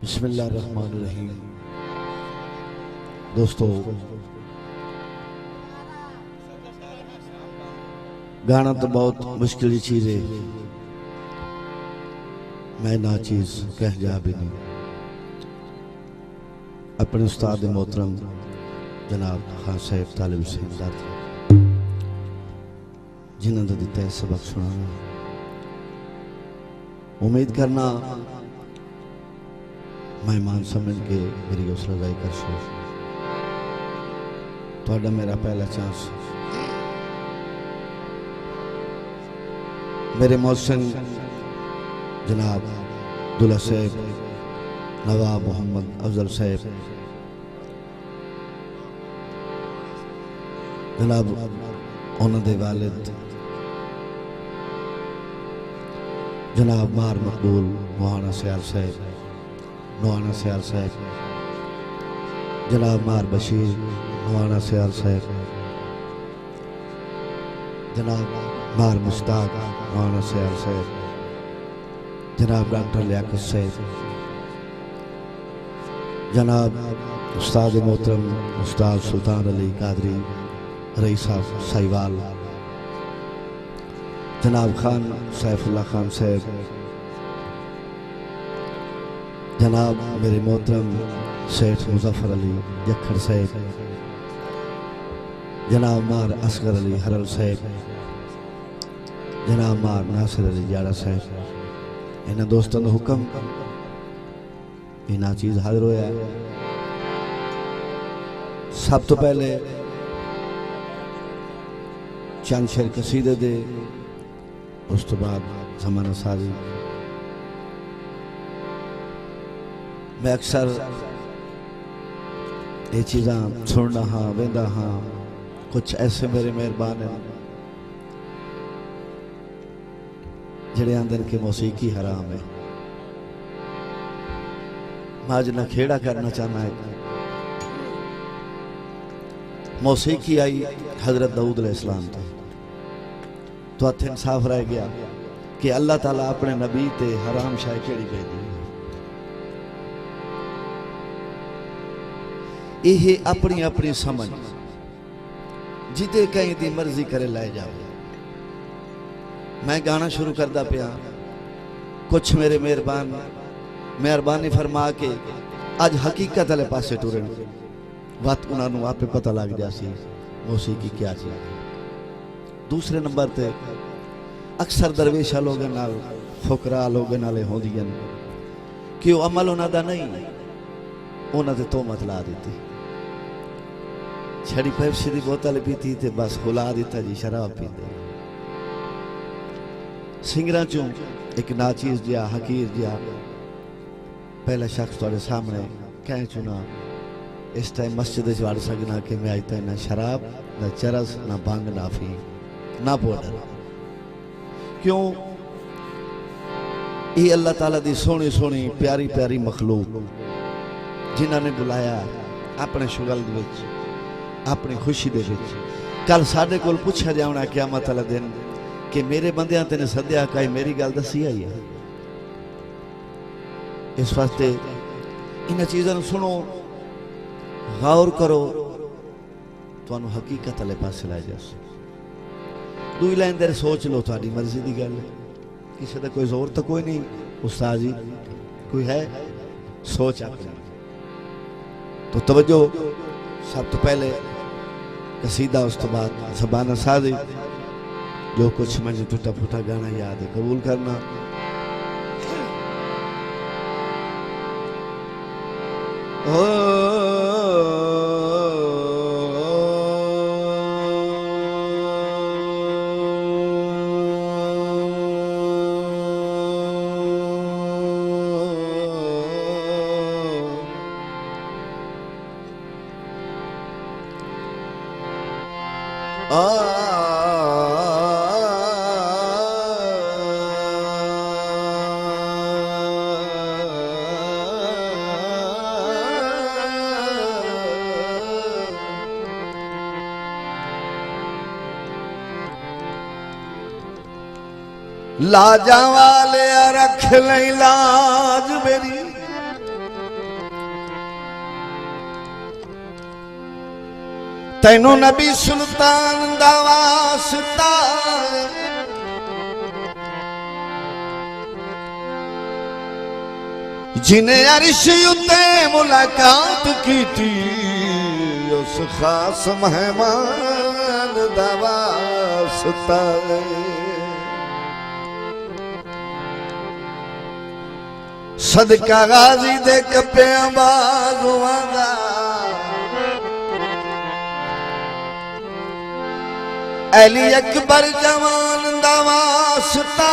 बिस्मिल्लाहिर्रहमानिर्रहीम। दोस्तों, गाना तो बहुत मुश्किल चीज़ है, मैं ना चीज़ कह जा भी नहीं। अपने उस्ताद मोहतरम जनाब खान साहब तालिब हुसैन दादी जिन्होंने दिता है सबक सुनाना, उम्मीद करना मेहमान समझ के मेरी हौसला अफजाई कर सो। तो मेरा पहला चांस मेरे मौसन जनाब दुल्हा साहब नवाब मोहम्मद अफजल साहब, जनाब उन्होंने वालिद जनाब मार मकबूल मोहाना सयाल साहब, नवाना सयाल साहब, जनाब मार बशीर नवाना सयाल साहब, जनाब मार मुश्ताक नवाना सयाल साहब, जनाब डॉक्टर लियाकत साहब, जनाब उस्ताद मोहतरम उस्ताद सुल्तान अली कादरी रईस साहब साहिवाल, जनाब खान सैफुल्लाह खान साहब, जनाब मेरे मोहतरम शेख मुजफ्फर अली जखड़ साहब, जनाब मार असगर अली हरल साहब, जनाब मार नासिर अली जाड़ा साहब, इन्होंने दोस्तों का हुक्म इन्हें चीज़ हाजिर होया। सब तो पहले चंद शेर कसीदे दे, उस तो बाद ज़माना साजी। मैं अक्सर ये चीज़ां सुनना हाँ वेंदा हाँ, कुछ ऐसे मेरे मेहरबान हैं जिहड़े आंदन के मौसीकी हराम है। मैं अज नखेड़ा करना चाहना है। मौसीकी आई हजरत दाऊद अलैहिस्सलाम तो हथ इंसाफ रह गया कि अल्लाह ताला अपने नबी ते हराम शाह केड़ी भेजी। यह अपनी अपनी समझ जिते कहीं दी मर्जी करे लै जाए। मैं गाना शुरू करता पिया, कुछ मेरे मेहरबान मेहरबानी फरमा के अज हकीकत वाले पासे टुरन वत उन्होंने आपे पता लग जासी मौसीकी क्या चीज। दूसरे नंबर ते अक्सर दरवेशा लोग नाल फुकरा लोग नाले होंदियां कि वह अमल उन्हों का नहीं, उन्होंने तोहमत ला दी। छड़ी पेप्सी की बोतल पीती तो बस खुला दिता जी शराब पीते। सिंगरां चों एक नाचीज जिहा हकीर जिहा पहला शख्स तुहाडे सामने कह चुना इस टाइम मस्जिद वड़ सकना कि मैं अज तक ना शराब ना चरस ना भंग ना अफीम ना पाउडर। क्यों? ये अल्लाह ताला दी सोहनी सोहनी प्यारी प्यारी मखलूक जिन्होंने बुलाया अपने शुगल विच अपनी खुशी दे विच। कल साडे कोल पुछया जाना क़यामत वाले दिन कि मेरे बंदियां तेने सद्या कई मेरी गल दसी आई है। इस वास्ते इन चीज़ों सुनो, गौर करो, तो हकीकत वाले पास लै जा। दुई लाइन देर सोच लो, थोड़ी मर्जी की गल, किसी का कोई जोर तो कोई नहीं। उस्ताद जी कोई है सोच अपनी। तो तवज्जो, सब तो पहले कसीदा, उस तो बाद ज़बान साजी। जो कुछ मुझे टूटा फूटा गाना याद है कबूल करना। लाजा वाले रख ले लाज मेरी, तैनू नबी सुल्तान दा वास्ता जिन्हें अर्श उत्ते मुलाकात की थी उस खास मेहमान दा वास्ता सदका गाजी दे कप्पियां बाजुआं दा अली अकबर जवान दा वास्ता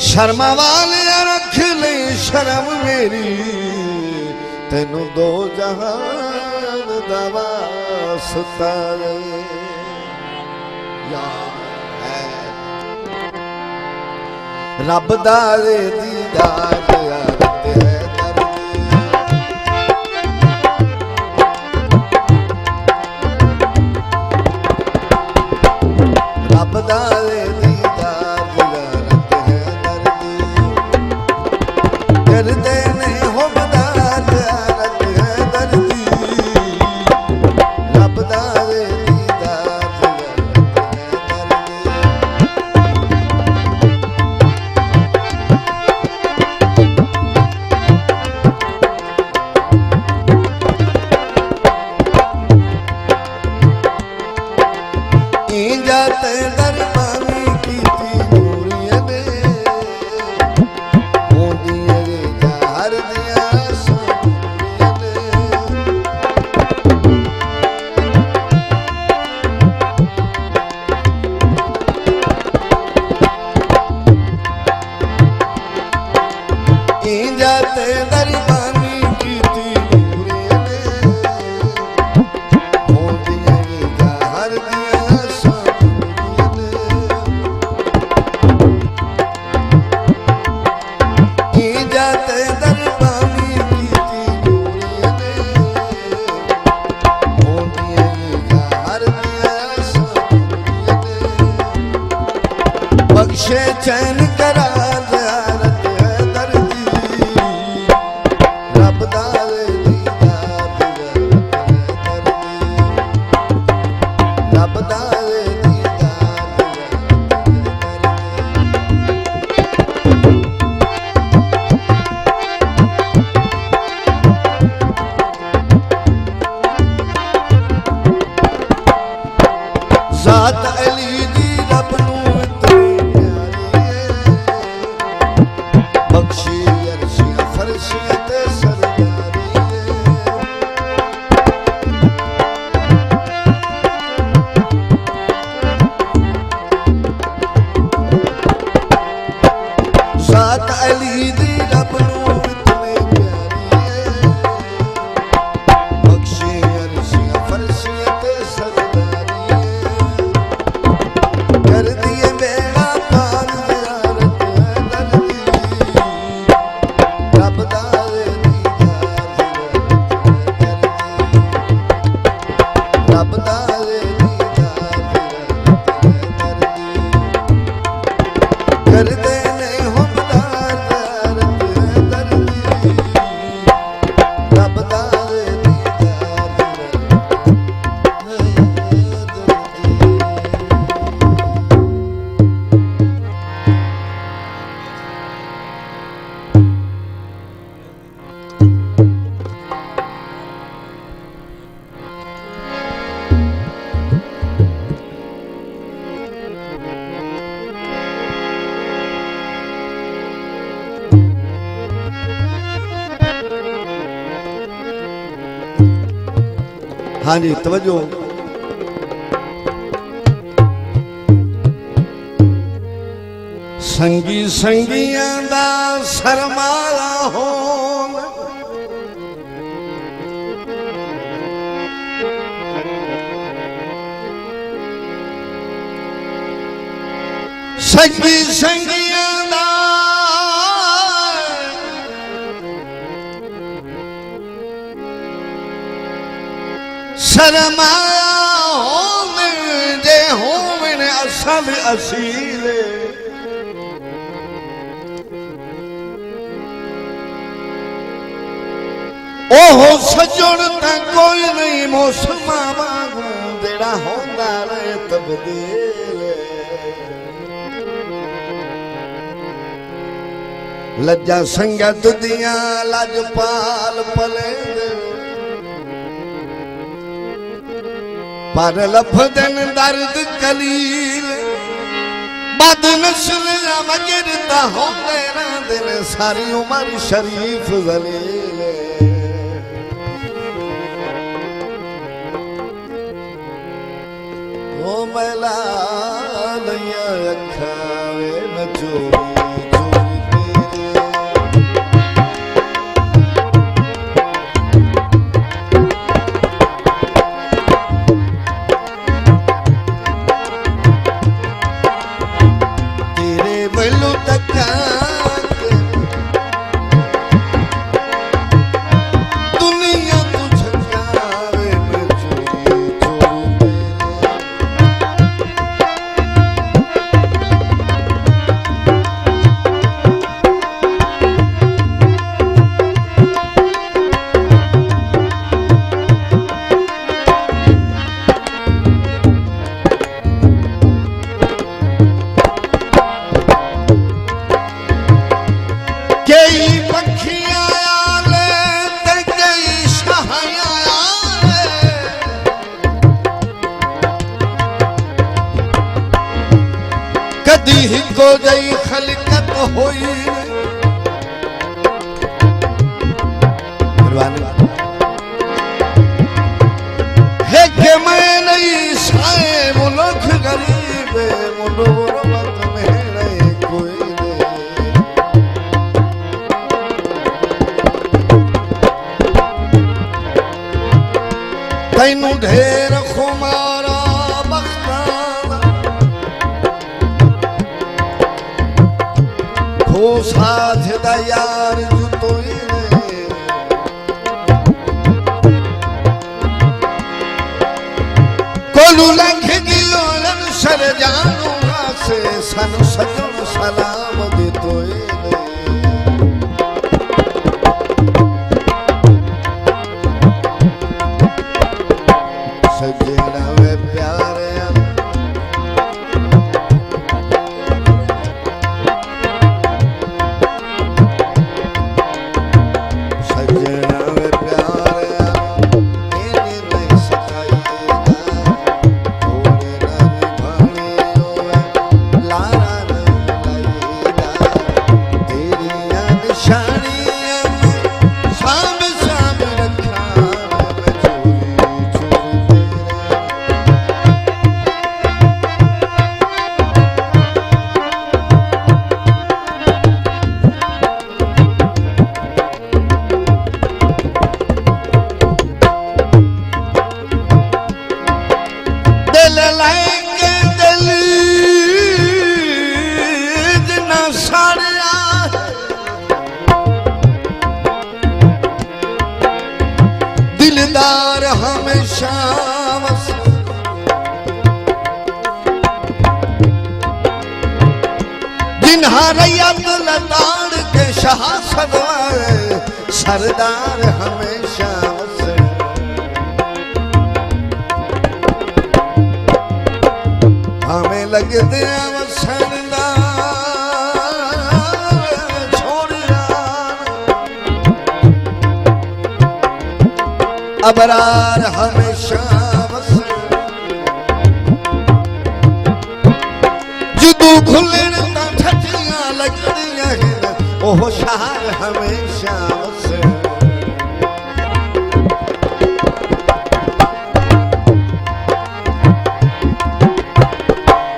शर्मा वाले रख ले शर्म मेरी तेनू दो जहान दा वास्ता रब दा दीदार बख्शे चैन करा ज़ियारत है दर्दी रब दा दीदार रब दा ज़ात अली दी रब नू ज़ात अली दी रब नू इतने प्यारी बख्शे अर्शियां फरशियां ते सरदारी कर दिए बेड़ा पार ज़ियारत है दर्दी रब दा दीदार रब दा दीदार कर दे हाँ जी तवज्जो संगी संगियां दा सरमाला हो संगी संगियां दा सरमाया होवे जे होवे असल असीले ओह सजण तां कोई नहीं मौसमां वांगू जेड़ा होंदा रहे तब्दील लज्जा संगत दियां लजपाल पले पर लफदन दर्द कलील बद नस्ल मगिरता होंदे रहंदे सारी उमर शरीफ जलील ओ मैला नैया अखां वे न चोरी को जई खलकत होई है के मैं नहीं साए मुल्क गरीब मुनोरमत में नहीं कोई तैनू ढेर खुमारा ओ साथ दा यार जुतोई कोलू लंघ गियो लन सर जानूंगा से सन सजन सलाम दितोई सजना वे प्यारे दिलदार हमेशा जिन्हा रैयत लताड़ के शाह सदवाए सरदार हमेशा हमें लगते अबरार हमेशा जुदू खुलन ता ठठियां लगदियां हैं ओह शहर हमेशा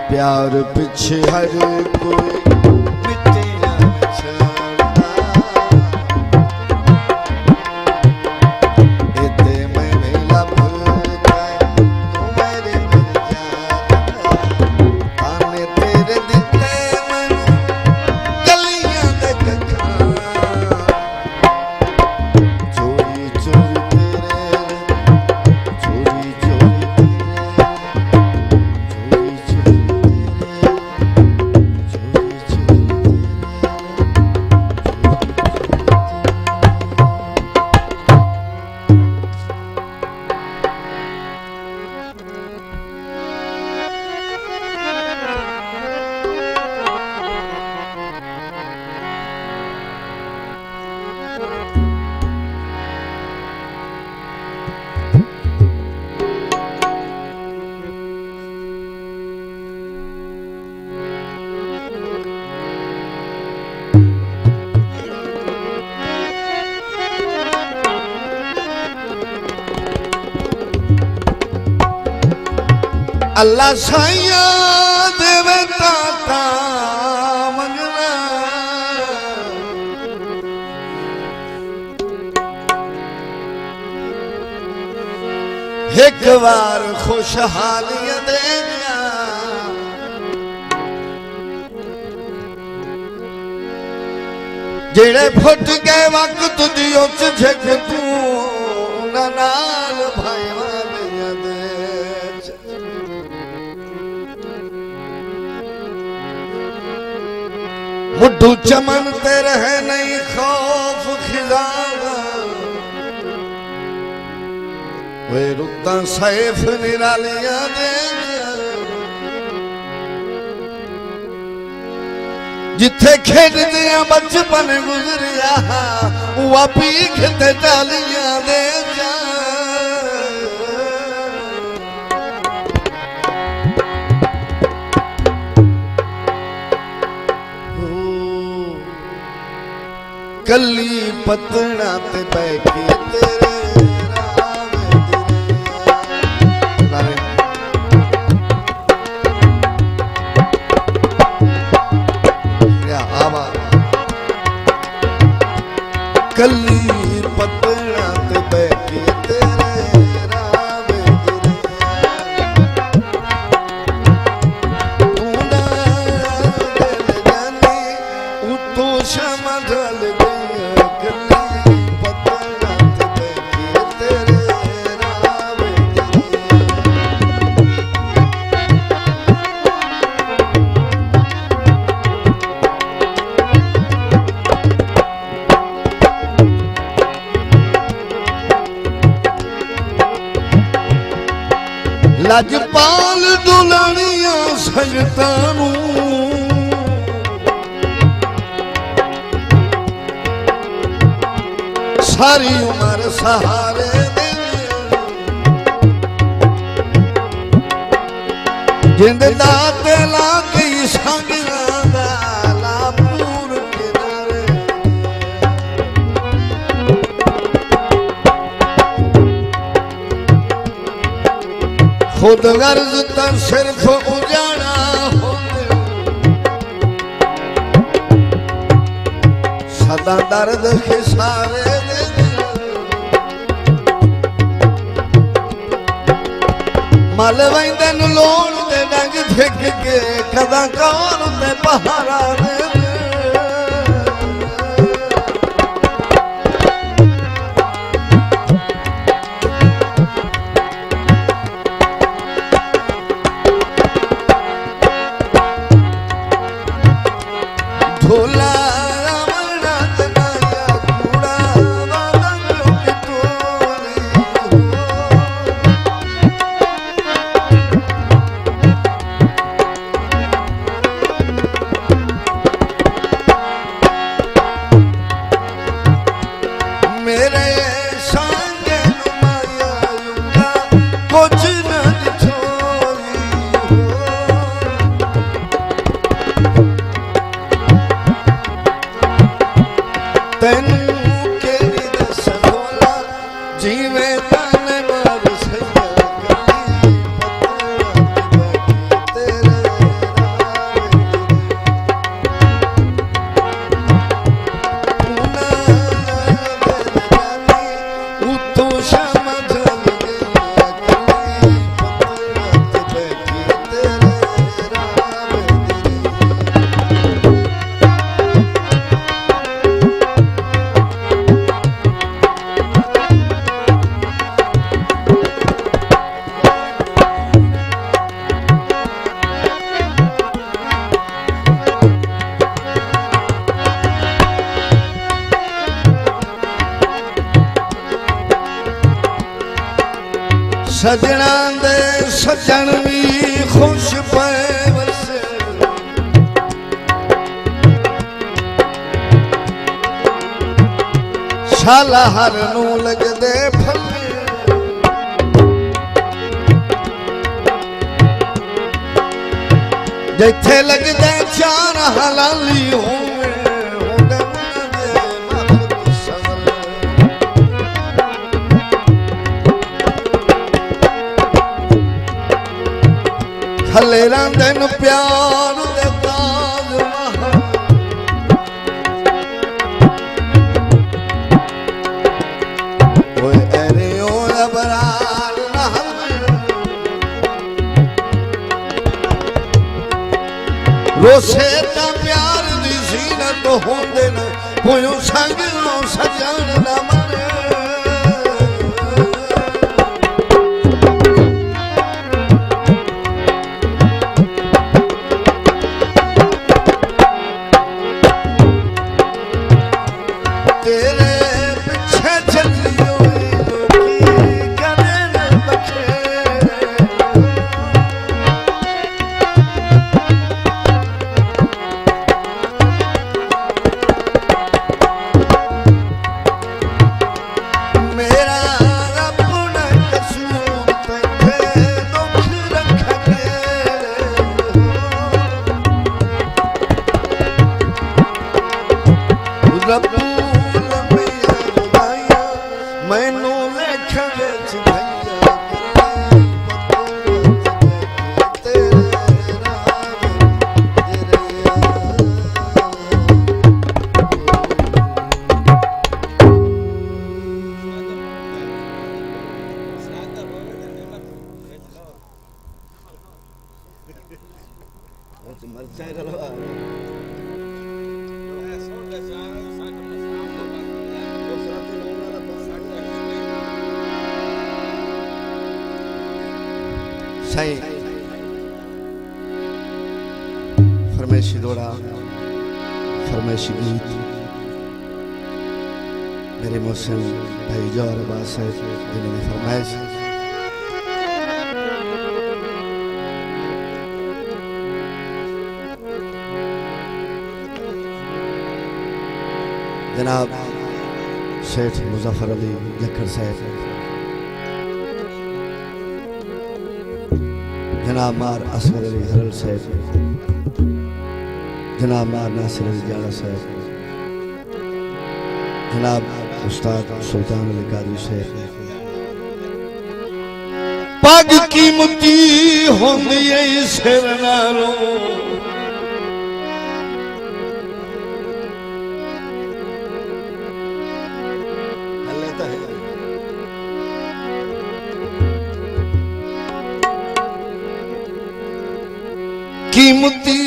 प्यार पीछे हर कोई अल्लाह साइया देवे ताता मंगना एक बार खुशहालियां दे जेड़े फुट गए वक्त दी उस झक तू नाल भाईवां दे मुड्ढू चमन ते रहे नहीं खौफ खिजागा वे रुकता सैफ निरालियां दे जिथे खेडदे बचपन गुजरिया वापी खिते टालियां दे जा कली पतना ते बैठी तेरे कली पतना ते बैठी तेरे राम तू ना दिल जानी उतो शमा ढल गई कली पतना ते बैठी तेरे राम लजपाल दुलानिया संगतानू सारी उम्र सहारे जिंद दाते ला गई संगना दा लापूर किनारे खुद गर्ज तर सिर्फ उजाड़ा हो सदा दर्द खिसारे मल वैंदे नु लोड़ दे डंग धिक के कदा कौन ते पहाड़ा दे ढोला मेरे संग माया युगा कुछ न छोड़ी तेनू के दस ढोला जीवे तन मार सैया कली पतना तेरे सजना दे सजन भी खुश पे वसे शाला हर नू लगदे फले जिथे लगदे चार हलाली हो 13 दिन प्यार दे ताज महल ओए एरियो अबरार महल रोसे ता प्यार दी जीनत होंदे न कोई संग नो सजन ना मरे मैनू लेख साईं फरमाइशी दौड़ा फरमाइशी गीत मेरे मोहसिन भाई जौहर अब्बास साहब जिन्होंने फरमाइश जनाब शेख मुजफ्फर अली जक्कर साहब जनाब मार असगर अली हरल साहब जनाब मार नासिर अली जाड़ा साहब जनाब उस्ताद सुल्तान अली कादरी साहब पग कीमती होंदी है सिर नालों कीमती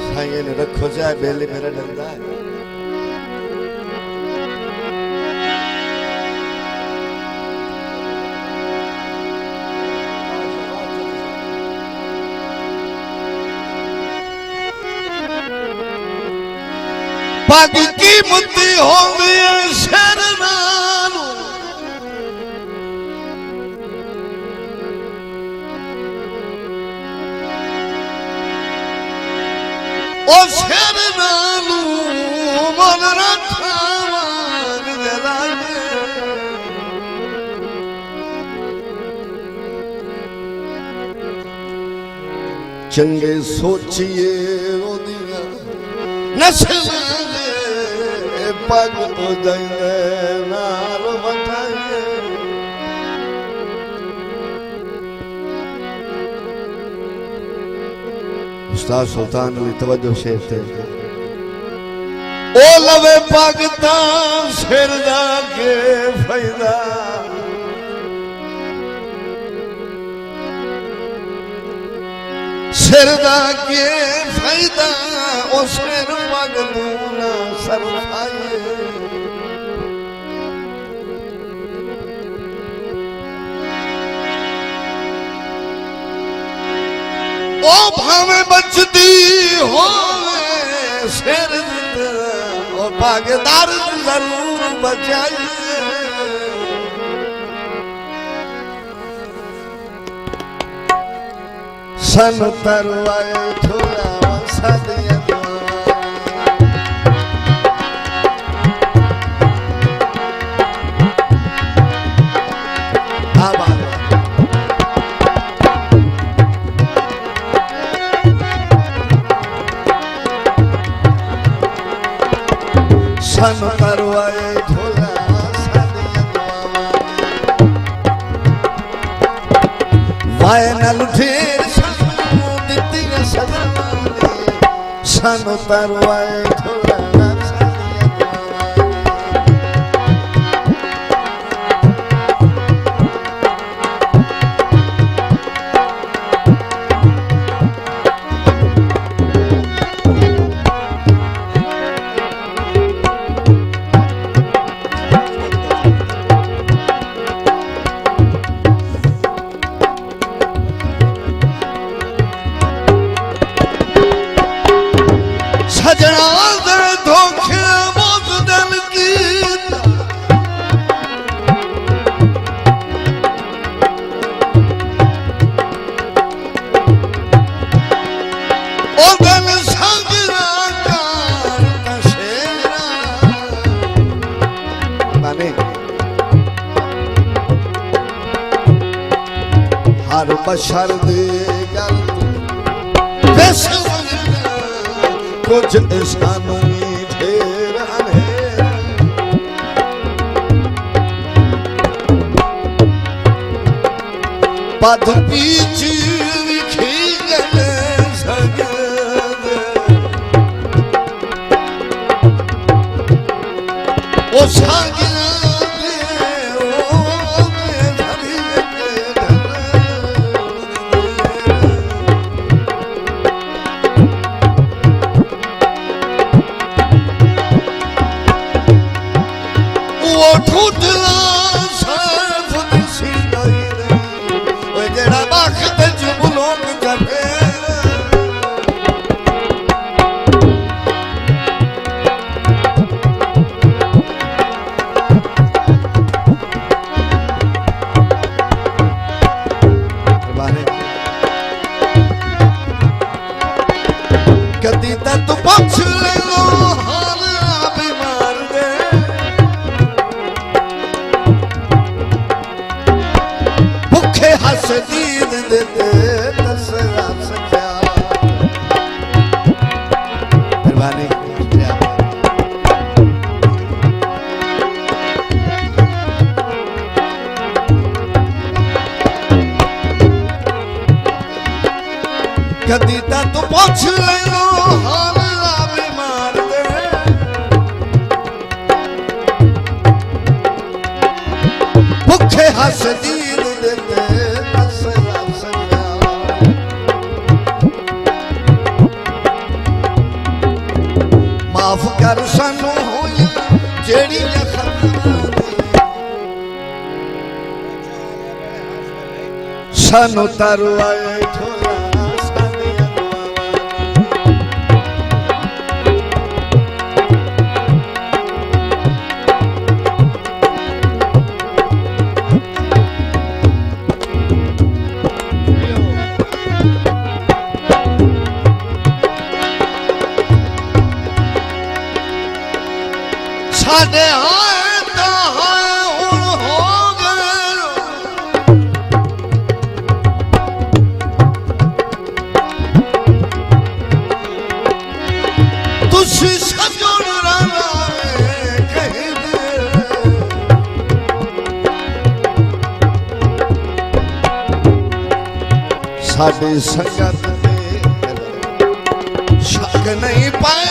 साईं ने रखो जाए बेली मेरा डरदा है पग कीमती होंदी है सिर नालों ओ सिर नालों मन रखा मांग जलाने चंगे सोचिए ओदियां नस्ल पग उदय नाल वठाइए उस्ताद सुल्तान अली तवज्जो शेख थे ओ लवे पग तां सिर दा के फायदा सिर दा के फायदा ओ सिर पग नू ना सरफाए ओ भावे बचती हो सिर ओ भागीदार जरूर बचाइए सन तरवाए थोड़ा सदिया पाए नल ठेर सानू दित्तियां सजावां ने सानू तरवाए थोड़ा हर बशर दे गल कुछ सानू ढेर पद बीच विखी गल ओ कदी तू पुछ ले लो हाल बीमार दे भुखे हस दीद दे दसरा सख्या मेहरबानी कदी तू पुछ ले लो हाल बीमार दे भुखे हस दीद दे दसरा सख्या माफ कर सानू होया जेड़ियां खतां सानू तरवाए साडे हाय ता हाय हुण हो गए तुसी सजण राना कहीं दे साडी संगत ते शक नहीं पाए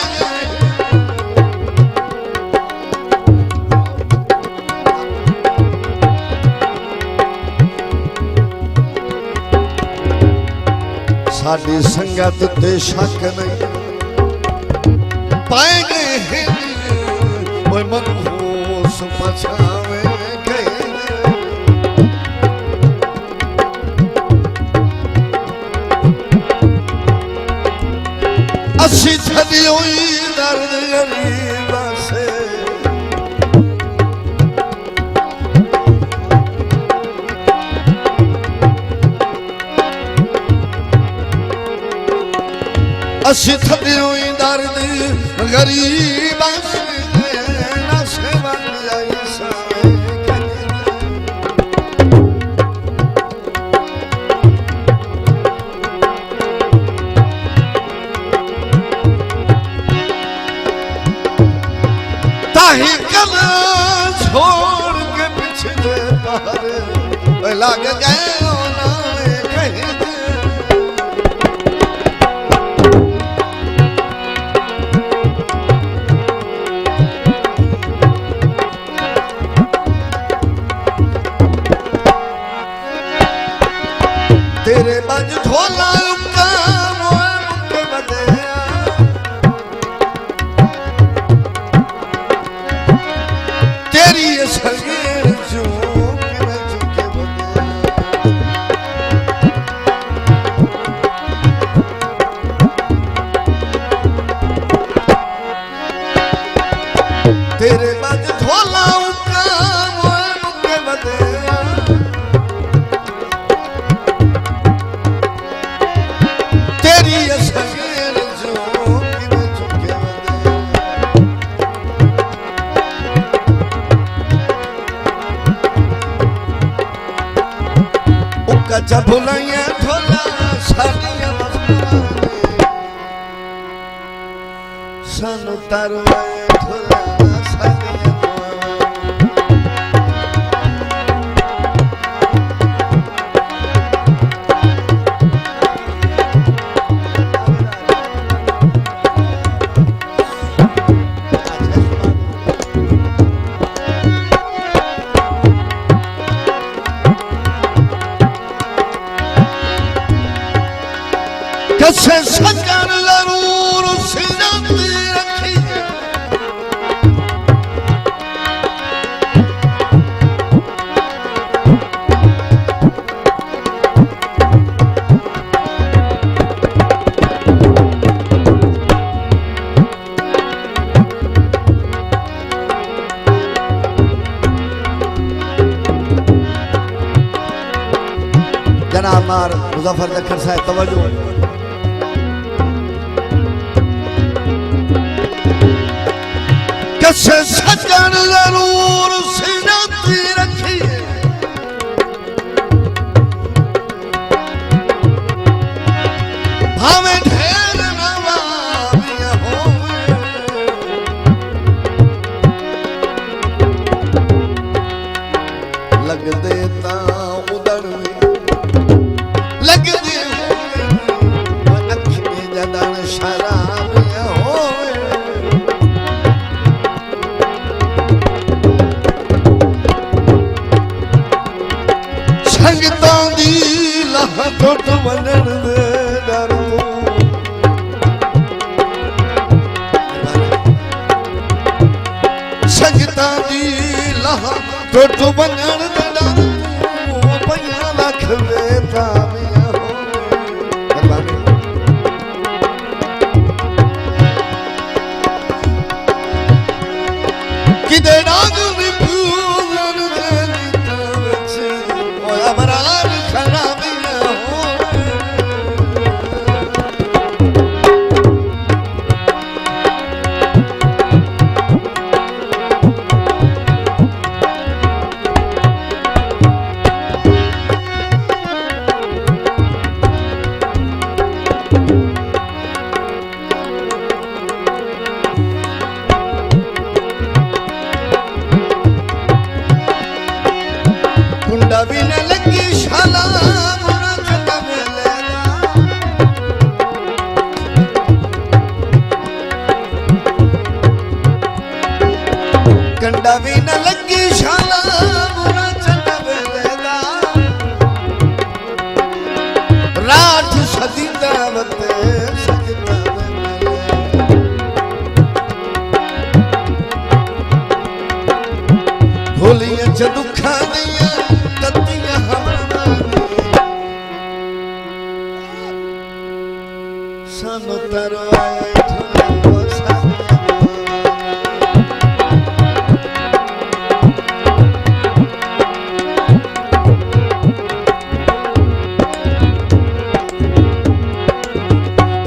साडी संगत ते शक नहीं पाएंगे कोई मनहूस पछावे असी छड़ी हुई दर्द गरीबा से असी थड़ी हुई दर्द गरीब ताही कल छोड़ के पिछले पार लग गए बाज ढोला उनका मोए मुके बदया तेरी ये सगेर जो मैं चुके बदया तेरे बाज ढोला उनका मोए मुके बदया कच्चा भुलाइया ढोला सालिया सानू तारवाए ढोला सालिया कसे सजन जरूर सिरंदी रखी जनाब मार मुजफ्फर लखन साहब तवज्जो कसे सजन जरूर सिरंदी रखी भावे ढेर नवाबिया होवे लग देता उदड़ लग दे अखी में जदन शराबिया होवे संगतां दी लाह टुट वञण दे डर संगतां दी लाह टुट वञण दे डर पया लख वेता मिया हो किदे डाग भी पूजन दे अमरान खराबिया हो कुंडा भी न लगी शाला बुरा खत्म लेगा कंडा भी न लगी शाला बुरा खत्म लेगा राठ सदी दावत सजना भूलियां च दुखा दिया तत्तियां हमना सानू तरवाए ढोला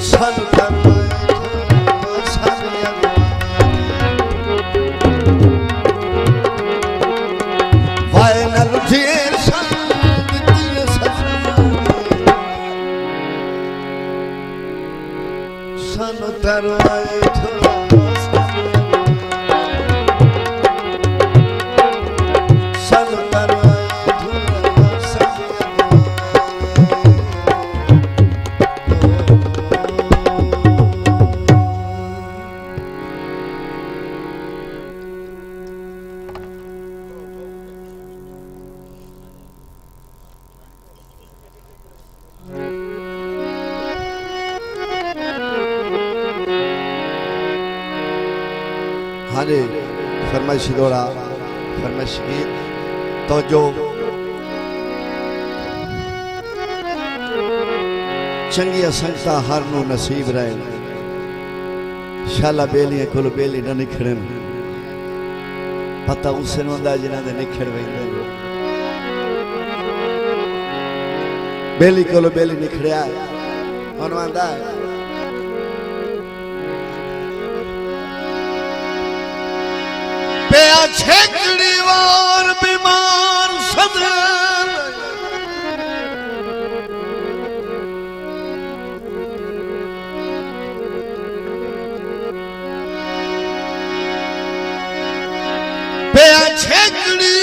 सानू तरवाए सालिया वायनल ढेर सानू तरवाए ढोला सानू तरवाए ढोला सालिया हाँ जी फरमाइशी दौड़ा फरमाइश गीत तो जो चंगिया संगता हर नू नसीब रहे शाला बेलियां कोल बेली न निखड़न पता उस जिन्हों के निखड़ वेंदे बेली कोल बेली निखड़िया आंदा है पिया छेकड़ी वार बीमार सदन पिया छेकड़ी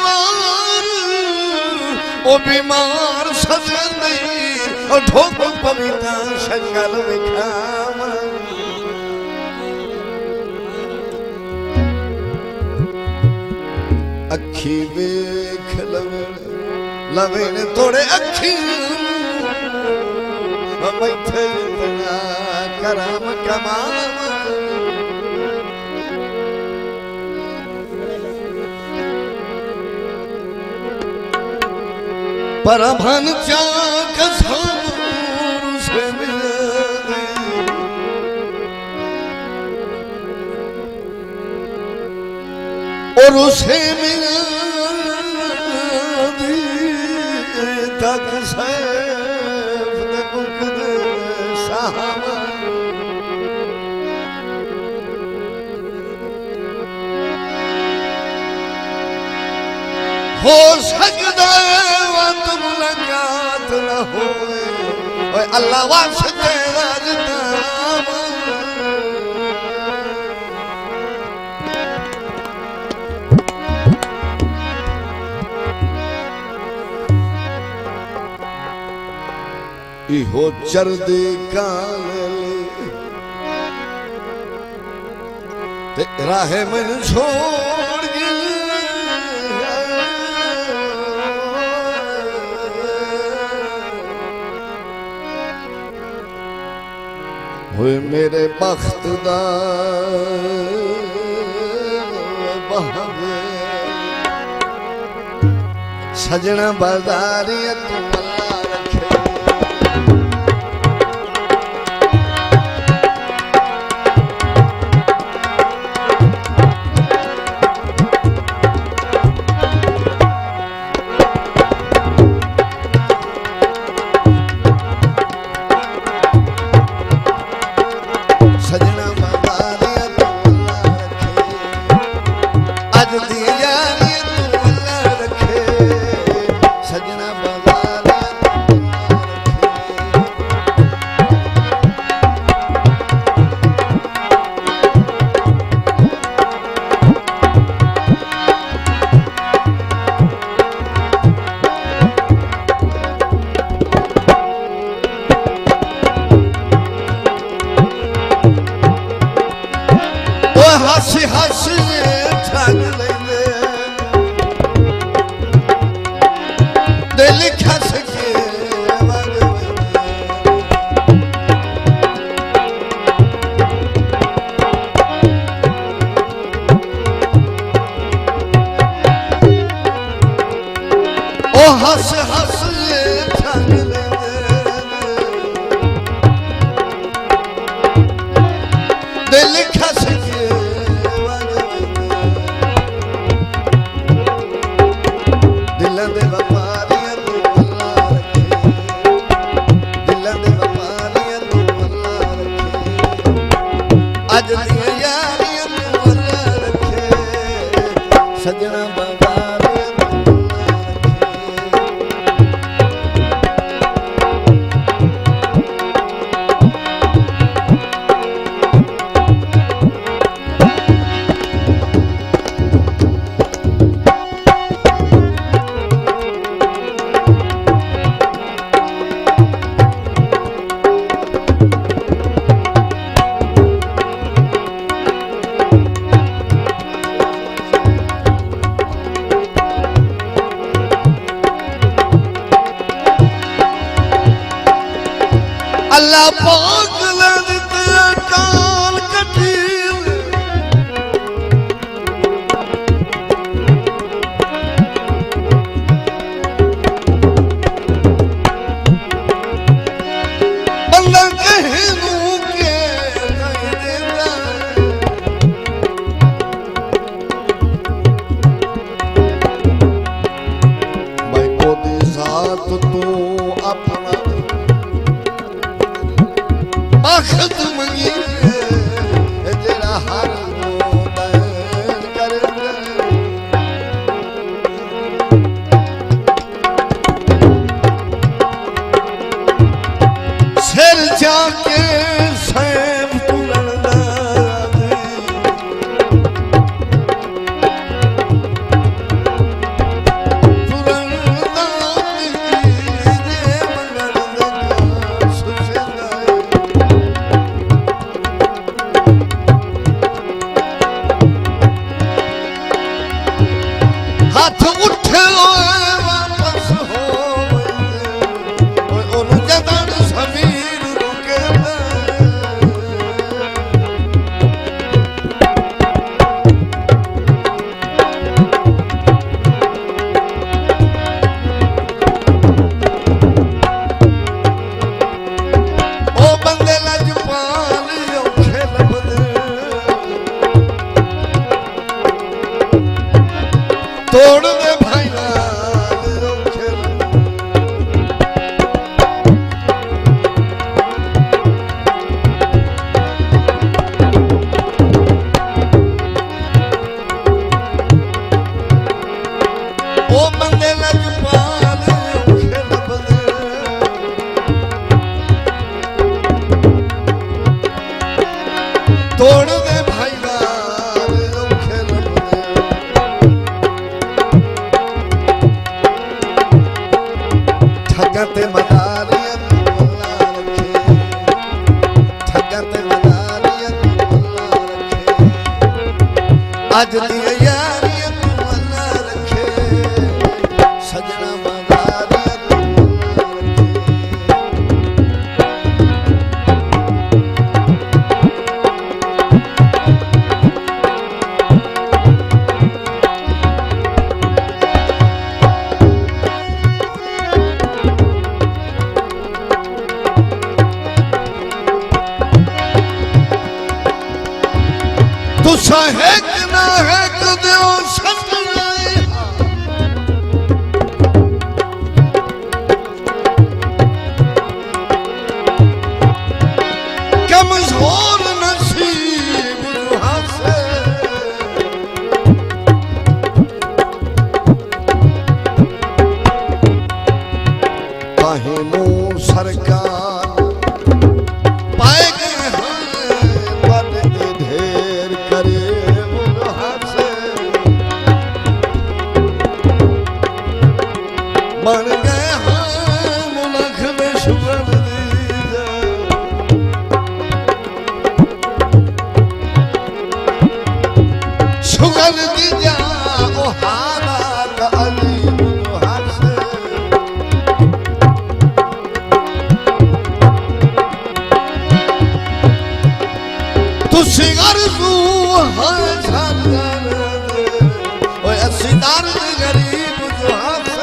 वार ओ बीमार सदन नहीं और ठोक पविता शंगल विखाम अखी वेख लवेन तोड़े अखी बैठे कराम कमाम पर भन चाक सामूर से मिले और उसे मिला तक सैफ दे मुकद साहब हो सकता वत मुलाकात न होए अल्लाह वास्ते राजनाम इहो चरदे काले राहे मन छोड़ हुए मेरे बख्त दा बहावे सजना बाजारिया तू हसी हसी ठग ले दिल खस के ओ हस हस ठग ले दिल खस सजना अल्लाह पाक लड़ते काल कटील तो तू अपना बखत मंगी जेड़ा हर दर कर सिर जाके सैफ तुलना हाथ उठे वापस हो जदन समीर रुके ओ बंदे लजपाल औखे लभदे तोड़ दे भाई ओ बंदे लजपाल औखे लभदे तोड़ दे भाई औखे लभदे ठगते मदारियत अल्लाह रखे ठगते मदारियत अल्लाह रखे आज दी यारियत अल्लाह रखे सजना मदारियत अल्लाह तुसा है कि ना है कदे समझना कमजोर नसीब हासे काहे मुंह सरकार पाए गए हैं बद ढेर करे मुहासे बन गए हैं मुलख में शुगर दीजा शुगर दीजा ओ हालात अली मुहासे तुसी अर्जू हर झालर ओए अस्सी दर्द गरीब जो हासे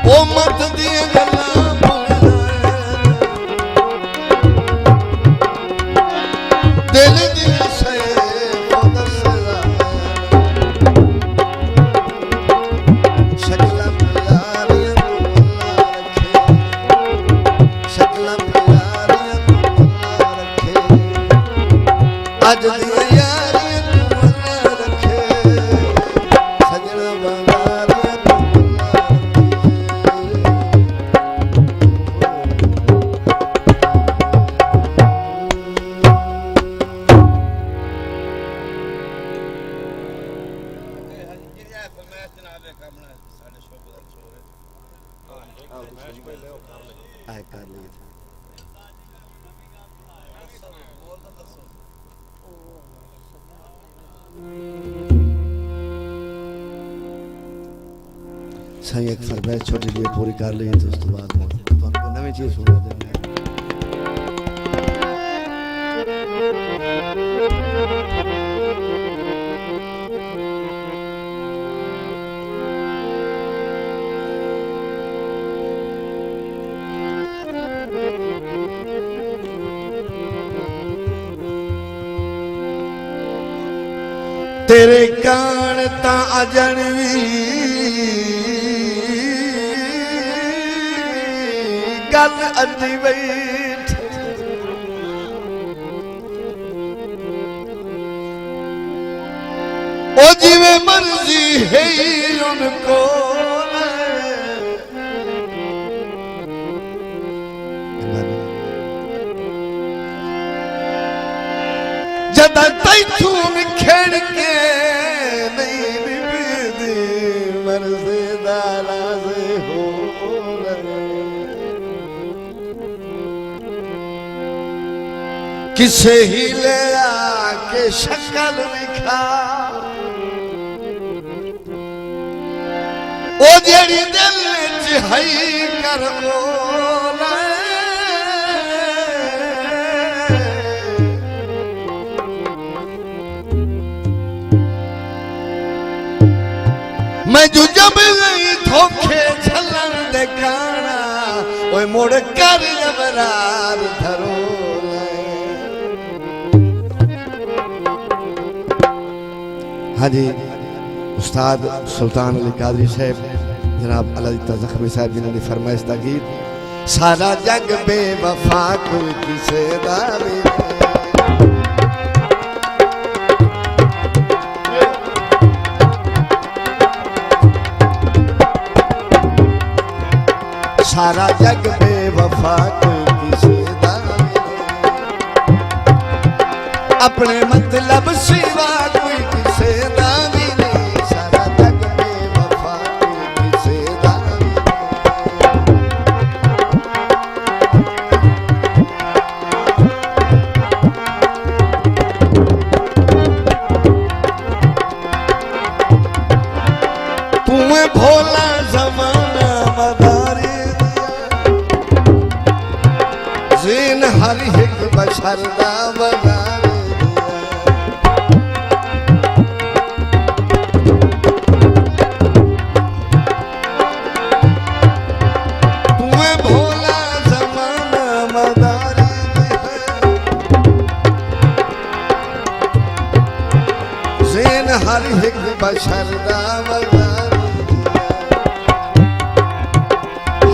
ओ मत दिए गल्ला दिल दिल से दसला शकला प्यारियत अल्लाह रखे शकला प्यारियत अल्लाह रखे आज दी यारियत अल्लाह रखे सजना बंगारियत अल्लाह आए कर लिए सही एक फरमाइश छोटी जी पूरी कर ली तो उसके बाद तुमको नवी चीज सुना देंगे। कान ता अजनवी गल अद्धी बैठ ओ जिवे मर्जी है उनको जदा तैथून खेड़ के नहीं निभदी मर्जी दारा से हो किसे ही ले आके शक्ल लिखा ओ जेड़ी दिल च है कर बोला मैं जो जब गई धोखे छलन दे गाना ओए मोड़ कर जबरार धरो हाँ जी उस्ताद सुल्तान अली कादरी साहब जनाब अल्लाह ज़ख्मी साहब जिन्होंने फरमाइश दा गीत सारा जग बेवफा कोई किसे दावे सारा जग बेवफा कोई किसे दावे अपने मतलब सिवा कोई किसे दावे सारा जग बेवफा कोई किसे दावे तुम्हें भोला जमाना मदारी जीन हर एक बशर दा बना तुम्हें भोला जमाना मदारी जीन हर एक बशर दा बना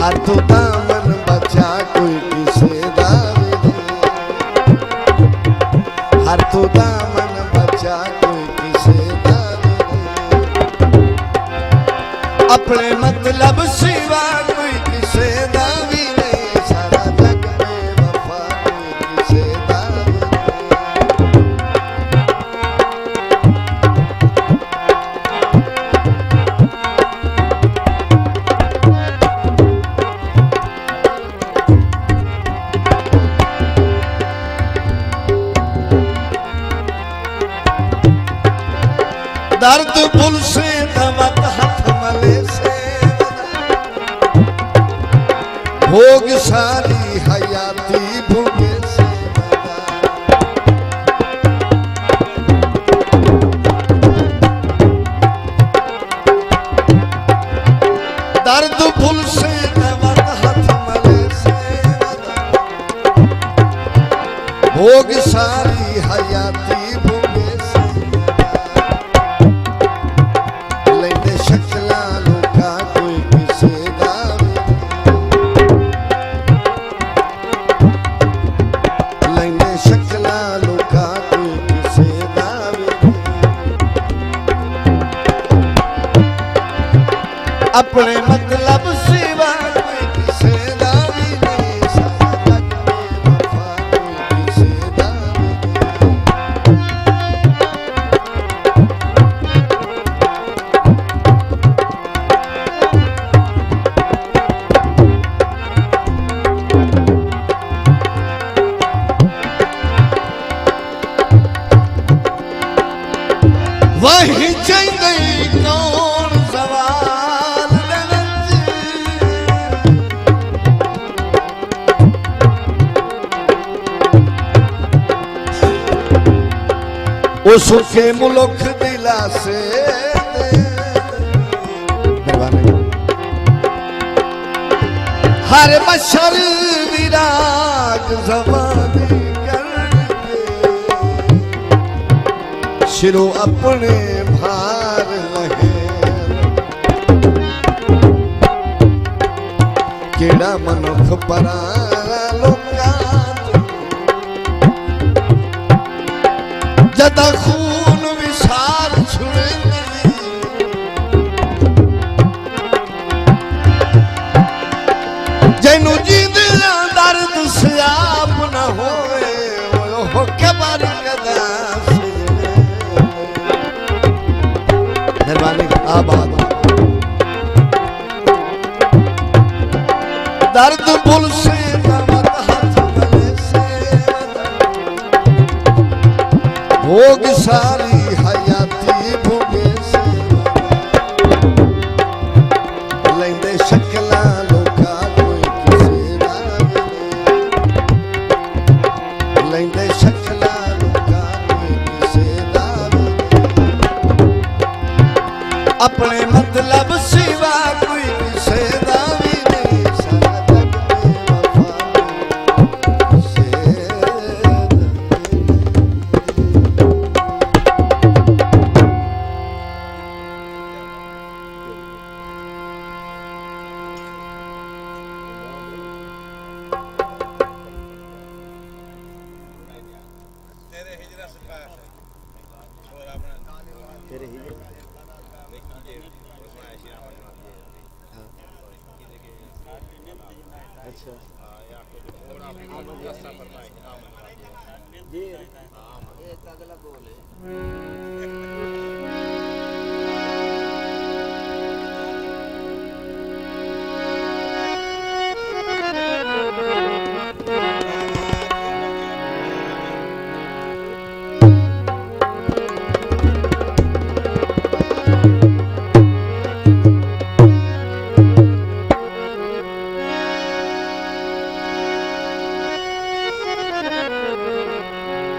हर तो दामन बचा कोई किसे दावे हर तो दामन बचा कोई किसे दावे अपने मतलब सिवा कोई किसे दावी नहीं सारा जग बेवफा कोई किसे दावे दर्द भूल से दमक हाथ मले से भोग सारी हयाती भोगे से दर्द भूल से दमक हाथ मले से भोग सारी हयाती भोगे से लेंदे शक्ला लोका कोई किसे दावे लेंदे शक्ला लोका कोई किसे दावे अपने मतलब सिवा कोई किसे दावे नहीं सारा जग बेवफा कोई किसे दावे वही चाहिए कौन सवाल उसके मुल्क दिला से हर बशर विराग जमाने करके शिरो अपने भार लहे केड़ा मनुख परा लोका जदा खून विसार छुड़े जैनू जी दिला दर्द सियाप न होए हो के बारी कदा मेहरबानी आबाद दर्द बुल से मत हाथ गले से भोग सारी हयाती भोगे से लेंदे शक्ला लोका कोई किसे ना लेंदे शक्ला लोका कोई किसे ना अपने मतलब सिवा कोई किसे दा भी नहीं सारा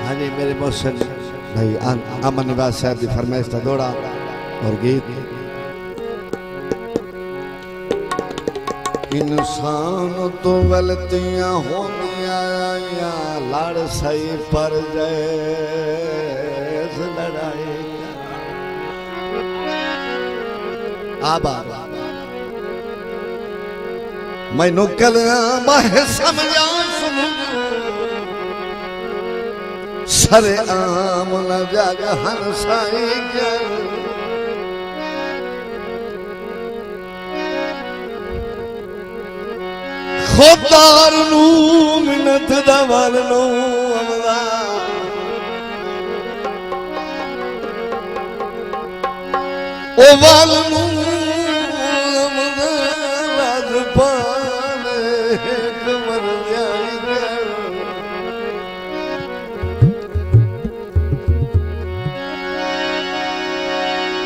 जग मेरे मोहसिन भाई अमन निवास साहब की फरमाइश का दौड़ा और गीत इंसान तो गलतियां होंदियां या लड़ सही पर जैस लड़ाई आबा मैनू कलियां बाहे समझा सरे आम न जग हंसाई खुदार नू मिन्नत दा वल नू अमदा ओ वल नू अमदा राज पाने कमर जाई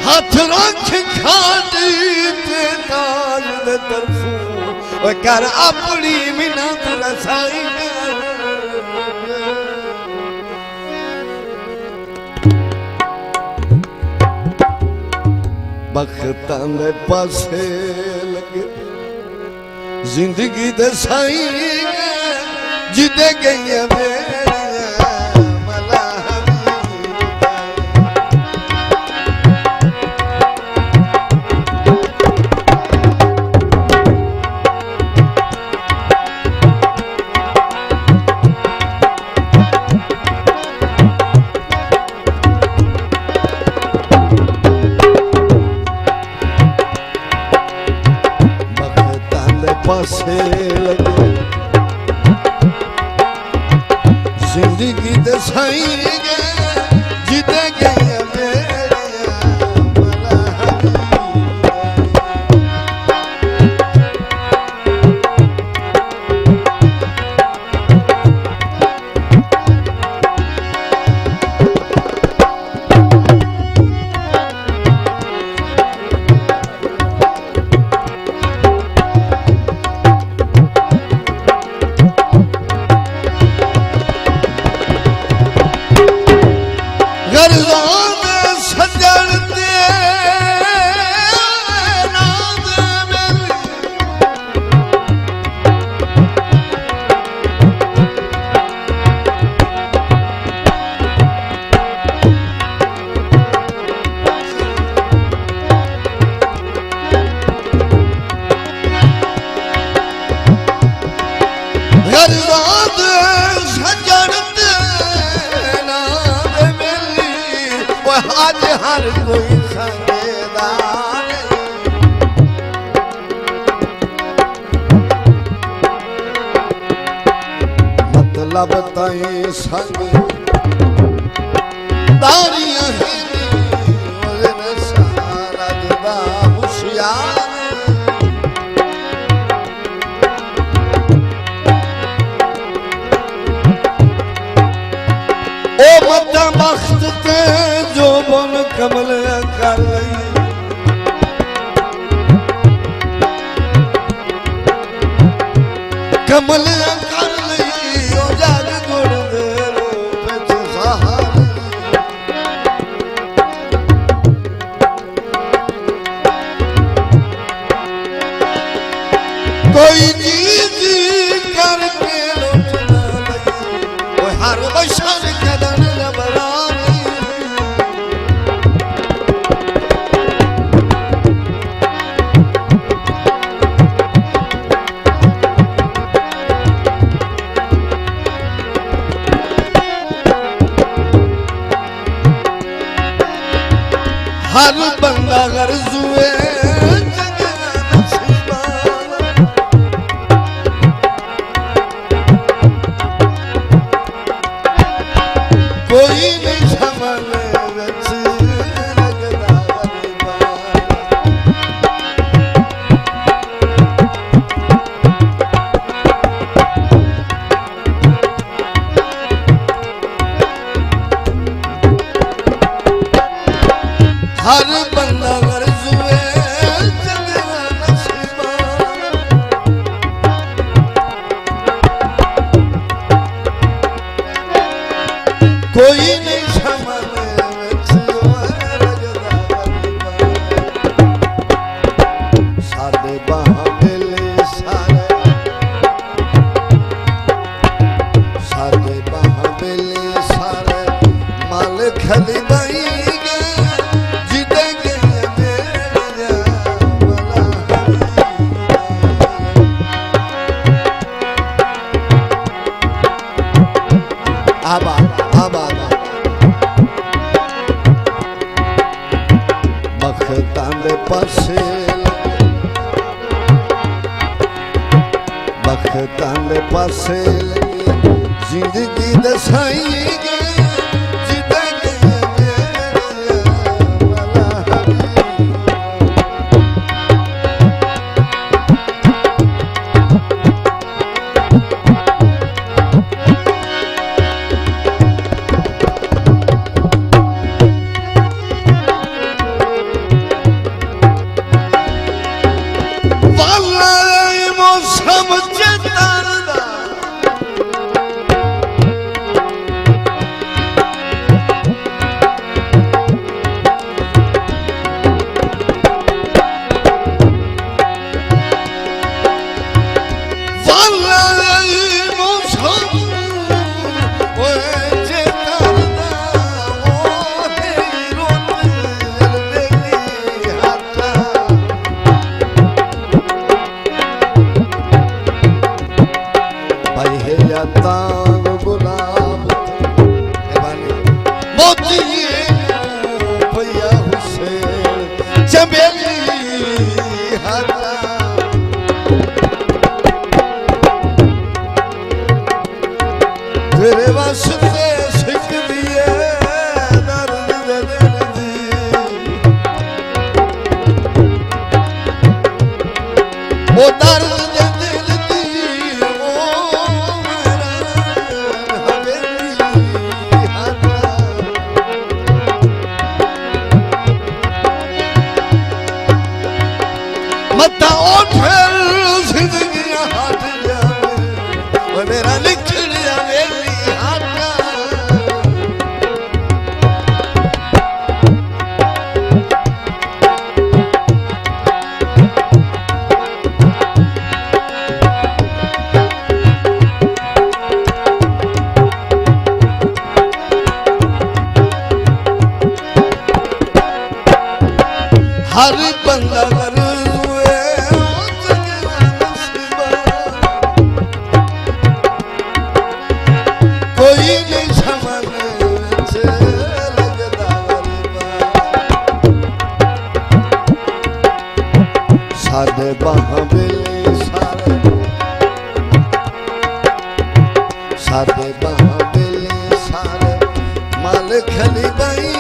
हाथ रख खादी ते ताज दे तरफू कर अपनी मिन्नत रसाई बख्तां दे पासे लगे जिंदगी दे साई जिदे गई पासे लगे जिंदगी दे साई जिदे गए गर्दा रात सजड़ते नाम मिली वो आज हर कोई संगदार मतलब तई संग दारियां ही सारा दा होशियार मद्दा बख्त ते जो बन कमल कर लई कमल कर लई ओ जग गुड़ दे रूप च सहार कोई चीज करके लुटना लई वो हर बशर कदम हर बंदा गर्जुए कोई नहीं समझ हर बंदा गर्जुए कोई नहीं समझ सादे बाह मिले सारे बाह मिले सारे माल खली बाई बख्तां दे पासे जिंदगी दसाई तेरे वास्ते सिख दिए दर्द दे दिल दी वो दर्द दे दिल दी ओ मेरा हवेली हाथा मत्था उठे जिंदगी हाथ जावे वो मेरा लिखड़ जावे हर बंदा साडे बाहां वेले सारे साडे बाहां वेले सारे माल खली बाई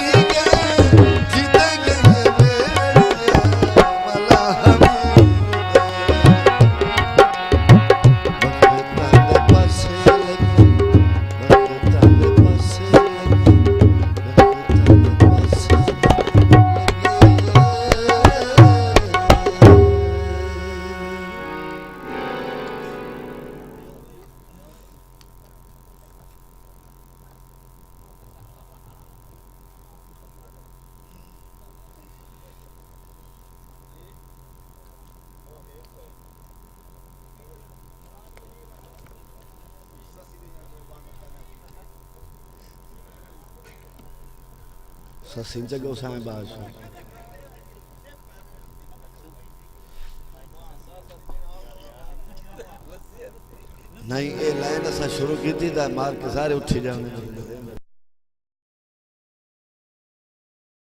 ससिन जगो साए बादशाह नहीं ये लाइन असा शुरू की थी मार के सारे उठी जाने